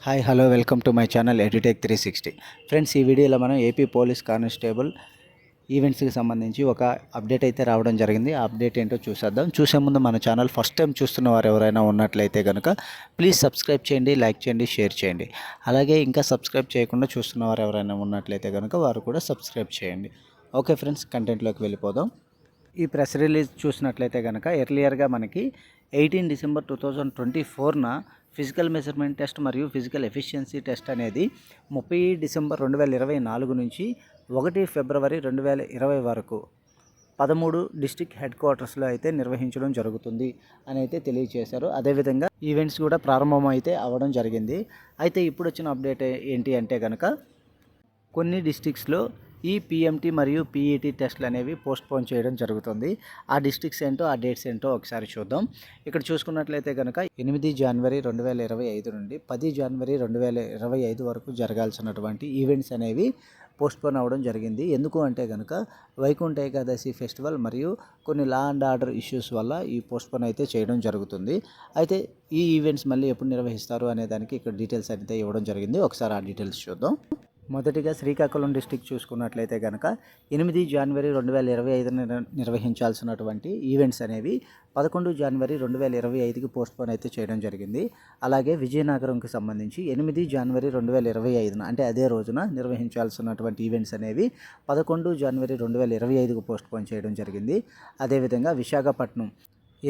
Hi hello welcome to my channel edutech 360. Friends, ఈ వీడియోలో మనం ఏపీ పోలీస్ కానిస్టేబుల్ ఈవెంట్స్కి సంబంధించి ఒక అప్డేట్ అయితే రావడం జరిగింది. ఆ అప్డేట్ ఏంటో చూసేద్దాం. చూసే ముందు మన ఛానల్ ఫస్ట్ టైం చూస్తున్న వారు ఎవరైనా ఉన్నట్లయితే కనుక ప్లీజ్ సబ్స్క్రైబ్ చేయండి, లైక్ చేయండి, షేర్ చేయండి. అలాగే ఇంకా సబ్స్క్రైబ్ చేయకుండా చూస్తున్న వారు ఎవరైనా ఉన్నట్లయితే కనుక వారు కూడా సబ్స్క్రైబ్ చేయండి. ఓకే ఫ్రెండ్స్, కంటెంట్లోకి వెళ్ళిపోదాం. ఈ ప్రెస్ రిలీజ్ చూసినట్లయితే కనుక ఎర్లియర్గా మనకి 18 డిసెంబర్ 2024న ఫిజికల్ మెజర్మెంట్ టెస్ట్ మరియు ఫిజికల్ ఎఫిషియన్సీ టెస్ట్ అనేది 30 డిసెంబర్ 2024 నుంచి 1 ఫిబ్రవరి 2020 వరకు 13 డిస్టిక్ హెడ్ క్వార్టర్స్లో అయితే నిర్వహించడం జరుగుతుంది అని అయితే తెలియజేశారు. అదేవిధంగా ఈవెంట్స్ కూడా ప్రారంభం అయితే అవ్వడం జరిగింది. అయితే ఇప్పుడు వచ్చిన అప్డేట్ ఏంటి అంటే కనుక కొన్ని డిస్టిక్స్లో ఈ పిఎంటీ మరియు పీఈటీ టెస్ట్లు అనేవి పోస్ట్పోన్ చేయడం జరుగుతుంది. ఆ డిస్ట్రిక్ట్స్ ఏంటో, ఆ డేట్స్ ఏంటో ఒకసారి చూద్దాం. ఇక్కడ చూసుకున్నట్లయితే కనుక 8 జనవరి 2025 నుండి 10 జనవరి 2025 వరకు జరగాల్సినటువంటి ఈవెంట్స్ అనేవి పోస్ట్పోన్ అవ్వడం జరిగింది. ఎందుకు అంటే కనుక వైకుంఠ ఏకాదశి ఫెస్టివల్ మరియు కొన్ని లా అండ్ ఆర్డర్ ఇష్యూస్ వల్ల ఈ పోస్ట్పోన్ అయితే చేయడం జరుగుతుంది. అయితే ఈ ఈవెంట్స్ మళ్ళీ ఎప్పుడు నిర్వహిస్తారు అనే దానికి ఇక్కడ డీటెయిల్స్ అయితే ఇవ్వడం జరిగింది. ఒకసారి ఆ డీటెయిల్స్ చూద్దాం. మొదటిగా శ్రీకాకుళం డిస్టిక్ చూసుకున్నట్లయితే కనుక 8 జనవరి 2025 నిర్వహించాల్సినటువంటి ఈవెంట్స్ అనేవి 11 జనవరి 2025కి పోస్ట్పోన్ అయితే చేయడం జరిగింది. అలాగే విజయనగరంకి సంబంధించి 8 జనవరి 2025 అంటే అదే రోజున నిర్వహించాల్సినటువంటి ఈవెంట్స్ అనేవి 11 జనవరి 2025కు పోస్ట్పోన్ చేయడం జరిగింది. అదేవిధంగా విశాఖపట్నం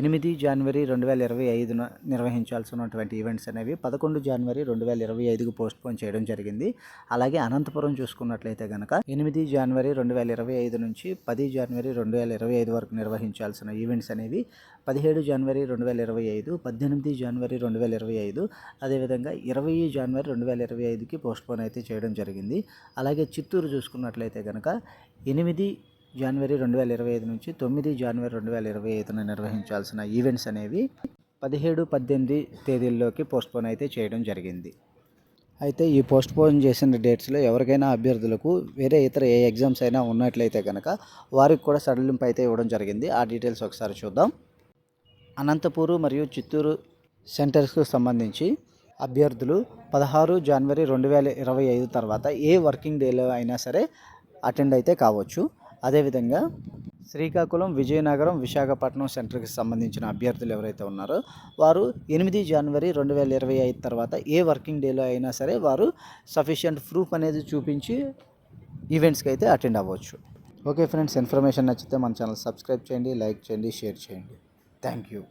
8 జనవరి 2025న నిర్వహించాల్సినటువంటి ఈవెంట్స్ అనేవి 11 జనవరి 2025కు పోస్ట్పోన్ చేయడం జరిగింది. అలాగే అనంతపురం చూసుకున్నట్లయితే కనుక 8 జనవరి 2025 నుంచి 10 జనవరి 2025 వరకు నిర్వహించాల్సిన ఈవెంట్స్ అనేవి 17 జనవరి 2025, 18 జనవరి 2025, అదేవిధంగా 20 జనవరి 2025కి పోస్ట్పోన్ అయితే చేయడం జరిగింది. అలాగే చిత్తూరు చూసుకున్నట్లయితే కనుక 8 జనవరి 2025 నుంచి 9 జనవరి 2025న నిర్వహించాల్సిన ఈవెంట్స్ అనేవి 17, 18 తేదీల్లోకి పోస్ట్పోన్ అయితే చేయడం జరిగింది. అయితే ఈ పోస్ట్పోన్ చేసిన డేట్స్లో ఎవరికైనా అభ్యర్థులకు వేరే ఇతర ఏ ఎగ్జామ్స్ అయినా ఉన్నట్లయితే కనుక వారికి కూడా సడలింపు అయితే ఇవ్వడం జరిగింది. ఆ డీటెయిల్స్ ఒకసారి చూద్దాం. అనంతపూరు మరియు చిత్తూరు సెంటర్స్కు సంబంధించి అభ్యర్థులు 16 జనవరి 2025 తర్వాత ఏ వర్కింగ్ డేలో అయినా సరే అటెండ్ అయితే కావచ్చు. అదేవిధంగా శ్రీకాకుళం, విజయనగరం, విశాఖపట్నం సెంటర్కి సంబంధించిన అభ్యర్థులు ఎవరైతే ఉన్నారో వారు 8 జనవరి 2025 తర్వాత ఏ వర్కింగ్ డేలో అయినా సరే వారు సఫిషియంట్ ప్రూఫ్ అనేది చూపించి ఈవెంట్స్కి అయితే అటెండ్ అవ్వచ్చు. ఓకే ఫ్రెండ్స్, ఇన్ఫర్మేషన్ నచ్చితే మన ఛానల్ సబ్స్క్రైబ్ చేయండి, లైక్ చేయండి, షేర్ చేయండి. Thank you.